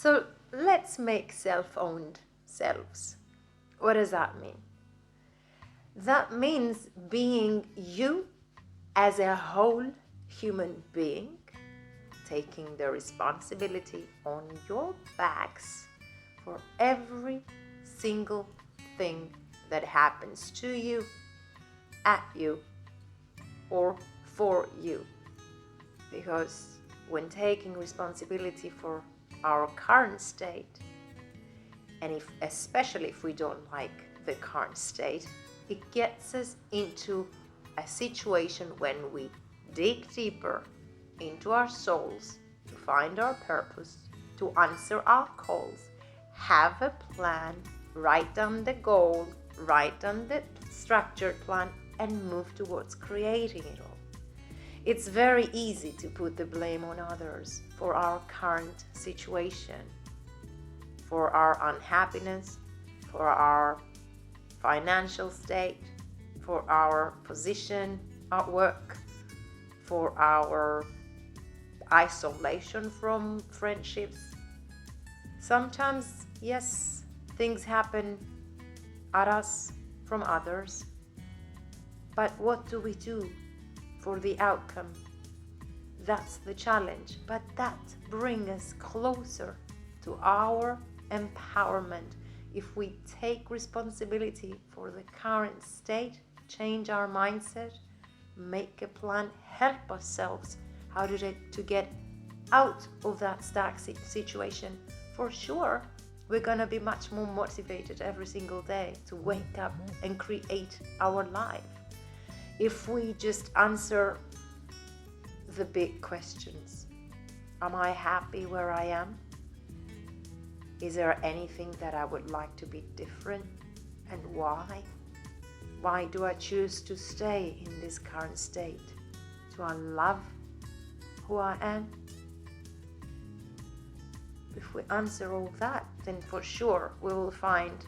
So let's make self-owned selves. What does that mean? That means being you as a whole human being, taking the responsibility on your backs for every single thing that happens to you, at you, or for you. Because when taking responsibility for our current state, and especially if we don't like the current state, it gets us into a situation when we dig deeper into our souls to find our purpose, to answer our calls, have a plan, write down the goal, write down the structured plan, and move towards creating it all. It's very easy to put the blame on others for our current situation, for our unhappiness, for our financial state, for our position at work, for our isolation from friendships. Sometimes, yes, things happen at us from others, but what do we do for the outcome? That's the challenge, but that brings us closer to our empowerment if we take responsibility for the current state, change our mindset, make a plan, help ourselves how to get out of that stuck situation. For sure, we're going to be much more motivated every single day to wake up and create our life. If we just answer the big questions. Am I happy where I am? Is there anything that I would like to be different? And why? Why do I choose to stay in this current state? Do I love who I am? If we answer all that, then for sure we will find,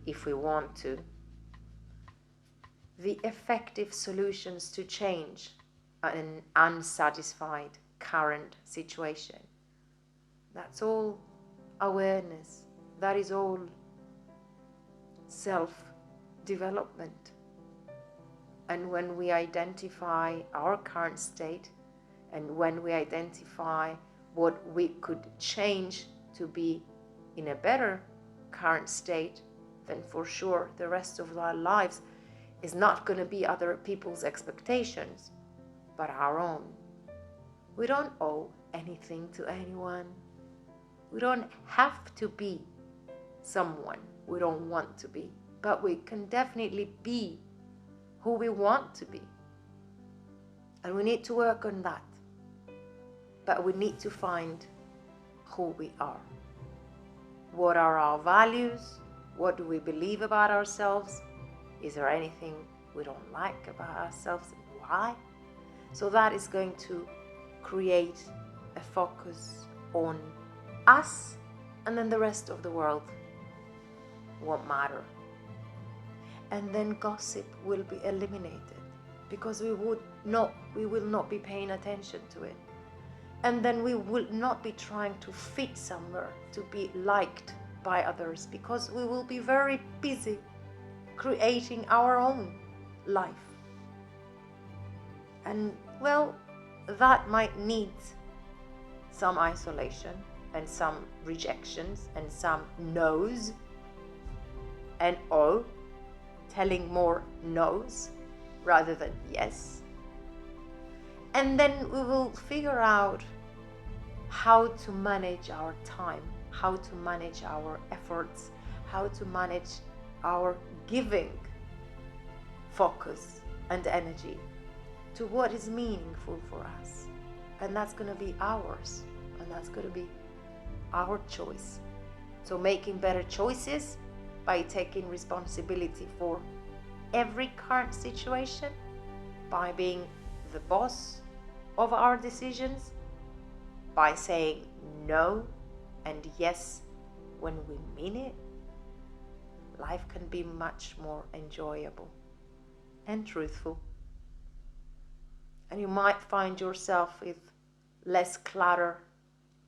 if we want to, the effective solutions to change an unsatisfied current situation. That's all awareness. That is all self-development. And when we identify our current state, and when we identify what we could change to be in a better current state, then for sure the rest of our lives is not going to be other people's expectations, but our own. We don't owe anything to anyone. We don't have to be someone we don't want to be, but we can definitely be who we want to be. And we need to work on that. But we need to find who we are. What are our values? What do we believe about ourselves? Is there anything we don't like about ourselves, and why? So that is going to create a focus on us, and then the rest of the world won't matter. And then gossip will be eliminated, because we will not be paying attention to it. And then we will not be trying to fit somewhere to be liked by others, because we will be very busy creating our own life. And well, that might need some isolation and some rejections and some no's and telling more no's rather than yes. And then we will figure out how to manage our time, how to manage our efforts, how to manage our giving focus and energy to what is meaningful for us. And that's going to be ours, and that's going to be our choice. So making better choices by taking responsibility for every current situation, by being the boss of our decisions, by saying no and yes when we mean it, life can be much more enjoyable and truthful. And you might find yourself with less clutter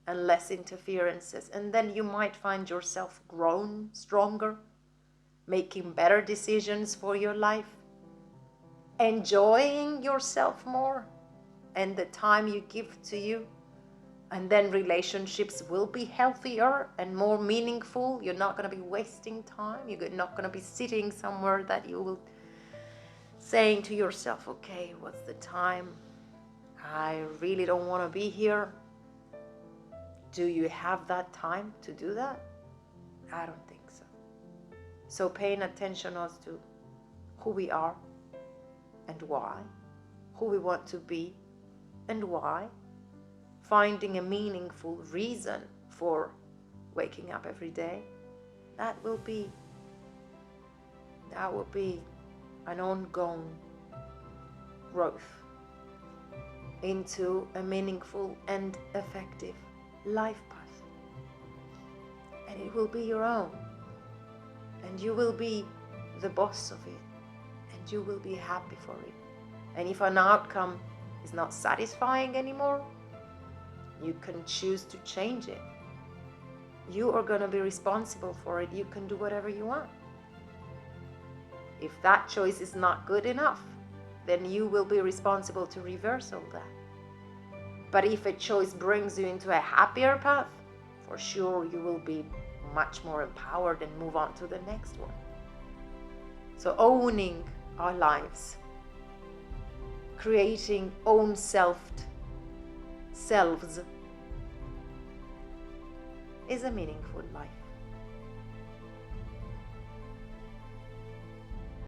and less interferences. And then you might find yourself grown stronger, making better decisions for your life, enjoying yourself more and the time you give to you. And then relationships will be healthier and more meaningful. You're not going to be wasting time. You're not going to be sitting somewhere that you will saying to yourself, okay, what's the time? I really don't want to be here. Do you have that time to do that? I don't think so. So paying attention as to who we are and why, who we want to be and why, finding a meaningful reason for waking up every day, that will be an ongoing growth into a meaningful and effective life path. And it will be your own. And you will be the boss of it. And you will be happy for it. And if an outcome is not satisfying anymore, you can choose to change it. You are going to be responsible for it. You can do whatever you want. If that choice is not good enough, then you will be responsible to reverse all that. But if a choice brings you into a happier path, for sure you will be much more empowered and move on to the next one. So owning our lives, creating own selves is a meaningful life.